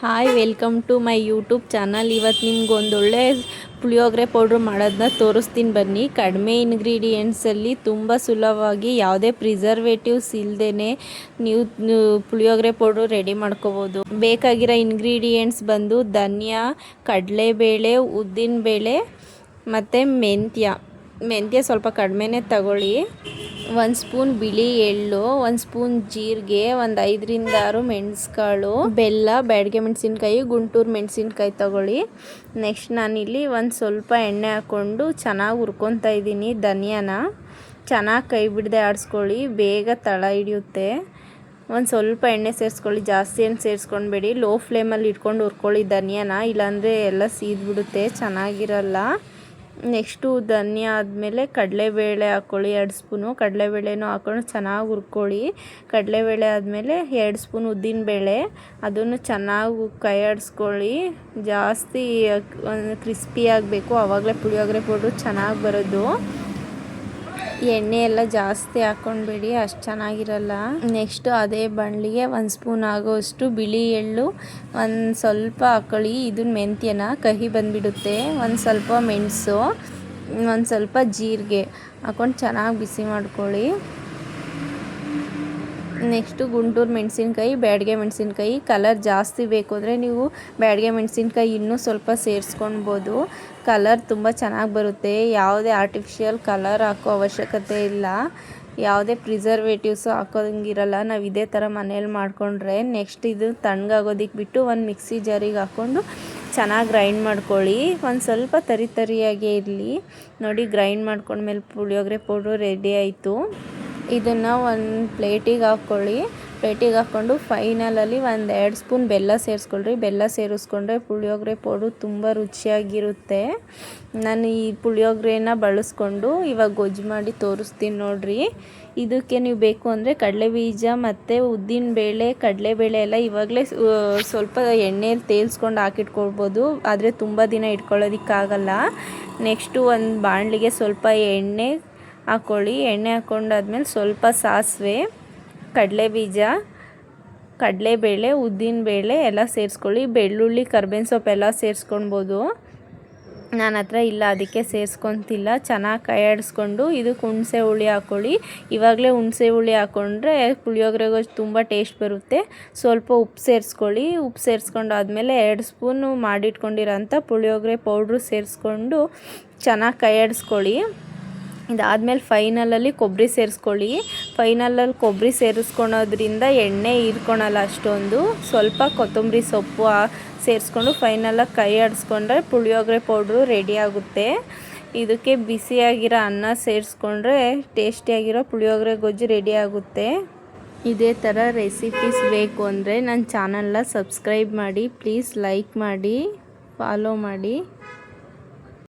Hi welcome to my YouTube channel. ಇವತ್ತು ನಿಮ್ಗೊಂದೊಳ್ಳೆ puliyogare powder ಮಾಡೋದನ್ನ ತೋರಿಸ್ತೀನಿ ಬನ್ನಿ. ಕಡಿಮೆ ಇಂಗ್ರೀಡಿಯೆಂಟ್ಸಲ್ಲಿ ತುಂಬ ಸುಲಭವಾಗಿ ಯಾವುದೇ ಪ್ರಿಸರ್ವೇಟಿವ್ಸ್ ಇಲ್ಲದೇ ನೀವು ಪುಳಿಯೋಗರೆ ಪೌಡ್ರು ರೆಡಿ ಮಾಡ್ಕೋಬೋದು. ಬೇಕಾಗಿರೋ ಇಂಗ್ರೀಡಿಯೆಂಟ್ಸ್ ಬಂದು ಧನಿಯಾ, ಕಡಲೆಬೇಳೆ, ಉದ್ದಿನಬೇಳೆ ಮತ್ತು ಮೆಂತ್ಯ ಸ್ವಲ್ಪ ಕಡಿಮೆನೇ ತಗೊಳ್ಳಿ. 1 ಸ್ಪೂನ್ ಬಿಳಿ ಎಳ್ಳು, 1 ಸ್ಪೂನ್ ಜೀರಿಗೆ, ಒಂದು 5ರಿಂದ 6 ಮೆಣಸುಕಾಳು, ಬೆಲ್ಲ, ಬ್ಯಾಡಗೆ ಮೆಣಸಿನ್ಕಾಯಿ, ಗುಂಟೂರು ಮೆಣಸಿನ್ಕಾಯಿ ತಗೊಳ್ಳಿ. ನೆಕ್ಸ್ಟ್ ನಾನಿಲ್ಲಿ ಒಂದು ಸ್ವಲ್ಪ ಎಣ್ಣೆ ಹಾಕ್ಕೊಂಡು ಚೆನ್ನಾಗಿ ಹುರ್ಕೊತಾ ಇದ್ದೀನಿ. ಧನಿಯಾನ ಚೆನ್ನಾಗಿ ಕೈ ಬಿಡದೆ ಆಡಿಸ್ಕೊಳ್ಳಿ, ಬೇಗ ತಳ ಹಿಡಿಯುತ್ತೆ. ಒಂದು ಸ್ವಲ್ಪ ಎಣ್ಣೆ ಸೇರಿಸ್ಕೊಳ್ಳಿ, ಜಾಸ್ತಿ ಏನು ಸೇರಿಸ್ಕೊಳ್ಬೇಡಿ. ಲೋ ಫ್ಲೇಮಲ್ಲಿ ಇಟ್ಕೊಂಡು ಹುರ್ಕೊಳ್ಳಿ ಧನಿಯಾನ, ಇಲ್ಲಾಂದರೆ ಎಲ್ಲ ಸೀದ್ಬಿಡುತ್ತೆ, ಚೆನ್ನಾಗಿರಲ್ಲ. ನೆಕ್ಸ್ಟು ಧನಿಯಾ ಆದಮೇಲೆ ಕಡಲೆಬೇಳೆ ಹಾಕ್ಕೊಳ್ಳಿ, 2 ಸ್ಪೂನು ಕಡಲೆಬೇಳೆನೂ ಹಾಕ್ಕೊಂಡು ಚೆನ್ನಾಗಿ ಹುರ್ಕೊಳ್ಳಿ. ಕಡಲೆಬೇಳೆ ಆದಮೇಲೆ 2 ಸ್ಪೂನ್ ಉದ್ದಿನಬೇಳೆ, ಅದನ್ನು ಚೆನ್ನಾಗಿ ಕೈ ಆಡಿಸ್ಕೊಳ್ಳಿ. ಜಾಸ್ತಿ ಕ್ರಿಸ್ಪಿ ಆಗಬೇಕು, ಆವಾಗಲೇ ಪುಳಿಯೋಗರೆ ಪೌಡ್ರು ಚೆನ್ನಾಗಿ ಬರೋದು. ಎಣ್ಣೆ ಎಲ್ಲ ಜಾಸ್ತಿ ಹಾಕ್ಕೊಳ್ಬೇಡಿ, ಅಷ್ಟು ಚೆನ್ನಾಗಿರಲ್ಲ. ನೆಕ್ಸ್ಟು ಅದೇ ಬಾಣಲಿಗೆ 1 ಸ್ಪೂನ್ ಆಗೋಷ್ಟು ಬಿಳಿ ಎಳ್ಳು, ಒಂದು ಸ್ವಲ್ಪ ಹಾಕ್ಕೊಳ್ಳಿ. ಇದನ್ನ ಮೆಂತ್ಯನ ಕಹಿ ಬಂದುಬಿಡುತ್ತೆ. ಒಂದು ಸ್ವಲ್ಪ ಮೆಣಸು, ಒಂದು ಸ್ವಲ್ಪ ಜೀರಿಗೆ ಹಾಕ್ಕೊಂಡು ಚೆನ್ನಾಗಿ ಬಿಸಿ ಮಾಡ್ಕೊಳ್ಳಿ. ನೆಕ್ಸ್ಟು ಗುಂಟೂರು ಮೆಣಸಿನ್ಕಾಯಿ, ಬ್ಯಾಡಗೆ ಮೆಣಸಿನ್ಕಾಯಿ. ಕಲರ್ ಜಾಸ್ತಿ ಬೇಕು ಅಂದರೆ ನೀವು ಬ್ಯಾಡಗೆ ಮೆಣಸಿನ್ಕಾಯಿ ಇನ್ನೂ ಸ್ವಲ್ಪ ಸೇರಿಸ್ಕೊಳ್ಬೋದು, ಕಲರ್ ತುಂಬ ಚೆನ್ನಾಗಿ ಬರುತ್ತೆ. ಯಾವುದೇ ಆರ್ಟಿಫಿಷಿಯಲ್ ಕಲರ್ ಹಾಕೋ ಅವಶ್ಯಕತೆ ಇಲ್ಲ, ಯಾವುದೇ ಪ್ರಿಸರ್ವೇಟಿವ್ಸು ಹಾಕೋದಂಗಿರಲ್ಲ. ನಾವು ಇದೇ ಥರ ಮನೇಲಿ ಮಾಡಿಕೊಂಡ್ರೆ. ನೆಕ್ಸ್ಟ್ ಇದು ತಣ್ಣಗಾಗೋದಕ್ಕೆ ಬಿಟ್ಟು ಒಂದು ಮಿಕ್ಸಿ ಜಾರಿಗೆ ಹಾಕ್ಕೊಂಡು ಚೆನ್ನಾಗಿ ಗ್ರೈಂಡ್ ಮಾಡ್ಕೊಳ್ಳಿ. ಒಂದು ಸ್ವಲ್ಪ ತರಿಯಾಗೇ ಇರಲಿ. ನೋಡಿ, ಗ್ರೈಂಡ್ ಮಾಡ್ಕೊಂಡ್ಮೇಲೆ ಪುಳಿಯೋಗರೆ ಪೌಡ್ರು ರೆಡಿ ಆಯಿತು. ಇದನ್ನು ಒಂದು ಪ್ಲೇಟಿಗೆ ಹಾಕ್ಕೊಳ್ಳಿ. ಪ್ಲೇಟಿಗೆ ಹಾಕ್ಕೊಂಡು ಫೈನಲಲ್ಲಿ ಒಂದು 2 ಸ್ಪೂನ್ ಬೆಲ್ಲ ಸೇರಿಸ್ಕೊಳ್ರಿ. ಬೆಲ್ಲ ಸೇರಿಸ್ಕೊಂಡ್ರೆ ಪುಳಿಯೋಗರೆ ಪೌಡ್ರು ತುಂಬ ರುಚಿಯಾಗಿರುತ್ತೆ. ನಾನು ಈ ಪುಳಿಯೋಗರೆನ ಬಳಸ್ಕೊಂಡು ಇವಾಗ ಗೊಜ್ಜು ಮಾಡಿ ತೋರಿಸ್ತೀನಿ ನೋಡಿರಿ. ಇದಕ್ಕೆ ನೀವು ಬೇಕು ಅಂದರೆ ಕಡಲೆಬೀಜ ಮತ್ತು ಉದ್ದಿನಬೇಳೆ, ಕಡಲೆಬೇಳೆ ಎಲ್ಲ ಇವಾಗಲೇ ಸ್ವಲ್ಪ ಎಣ್ಣೆಯಲ್ಲಿ ತೇಲ್ಸ್ಕೊಂಡು ಹಾಕಿಟ್ಕೊಳ್ಬೋದು, ಆದರೆ ತುಂಬ ದಿನ ಇಟ್ಕೊಳ್ಳೋದಕ್ಕಾಗಲ್ಲ. ನೆಕ್ಸ್ಟು ಒಂದು ಬಾಣಲಿಗೆ ಸ್ವಲ್ಪ ಎಣ್ಣೆ ಹಾಕ್ಕೊಳ್ಳಿ. ಎಣ್ಣೆ ಹಾಕ್ಕೊಂಡಾದ್ಮೇಲೆ ಸ್ವಲ್ಪ ಸಾಸಿವೆ, ಕಡಲೆಬೀಜ, ಕಡಲೆಬೇಳೆ, ಉದ್ದಿನಬೇಳೆ ಎಲ್ಲ ಸೇರಿಸ್ಕೊಳ್ಳಿ. ಬೆಳ್ಳುಳ್ಳಿ, ಕರ್ಬೇವಿನ ಸೊಪ್ಪು ಎಲ್ಲ ಸೇರಿಸ್ಕೊಳ್ಬೋದು. ನನ್ನ ಹತ್ರ ಇಲ್ಲ, ಅದಕ್ಕೆ ಸೇರಿಸ್ಕೊತಿಲ್ಲ. ಚೆನ್ನಾಗಿ ಕೈ ಆಡಿಸ್ಕೊಂಡು ಇದಕ್ಕೆ ಹುಣಸೆ ಹುಳಿ ಹಾಕ್ಕೊಳ್ಳಿ. ಇವಾಗಲೇ ಹುಣಸೆ ಹುಳಿ ಹಾಕ್ಕೊಂಡ್ರೆ ಪುಳಿಯೋಗರೆಗೆ ತುಂಬ ಟೇಸ್ಟ್ ಬರುತ್ತೆ. ಸ್ವಲ್ಪ ಉಪ್ಪು ಸೇರಿಸ್ಕೊಳ್ಳಿ. ಉಪ್ಪು ಸೇರಿಸ್ಕೊಂಡಾದ್ಮೇಲೆ 2 ಸ್ಪೂನು ಮಾಡಿಟ್ಕೊಂಡಿರೋಂಥ ಪುಳಿಯೋಗರೆ ಪೌಡ್ರು ಸೇರಿಸ್ಕೊಂಡು ಚೆನ್ನಾಗಿ ಕೈ ಆಡಿಸ್ಕೊಳ್ಳಿ. ಇದಾದಮೇಲೆ ಫೈನಲಲ್ಲಿ ಕೊಬ್ಬರಿ ಸೇರಿಸ್ಕೊಳ್ಳಿ. ಫೈನಲಲ್ಲಿ ಕೊಬ್ಬರಿ ಸೇರಿಸ್ಕೊಳೋದ್ರಿಂದ ಎಣ್ಣೆ ಹೀರ್ಕೊಳಲ್ಲ ಅಷ್ಟೊಂದು. ಸ್ವಲ್ಪ ಕೊತ್ತಂಬರಿ ಸೊಪ್ಪು ಸೇರಿಸ್ಕೊಂಡು ಫೈನಲಾಗಿ ಕೈ ಆಡಿಸ್ಕೊಂಡ್ರೆ ಪುಳಿಯೋಗರೆ ಪೌಡ್ರು ರೆಡಿ ಆಗುತ್ತೆ. ಇದಕ್ಕೆ ಬಿಸಿಯಾಗಿರೋ ಅನ್ನ ಸೇರಿಸ್ಕೊಂಡ್ರೆ ಟೇಸ್ಟಿಯಾಗಿರೋ ಪುಳಿಯೋಗರೆ ಗೊಜ್ಜು ರೆಡಿ ಆಗುತ್ತೆ. ಇದೇ ಥರ ರೆಸಿಪೀಸ್ ಬೇಕು ಅಂದರೆ ನನ್ನ ಚಾನಲ್ನ ಸಬ್ಸ್ಕ್ರೈಬ್ ಮಾಡಿ, ಪ್ಲೀಸ್ ಲೈಕ್ ಮಾಡಿ, ಫಾಲೋ ಮಾಡಿ.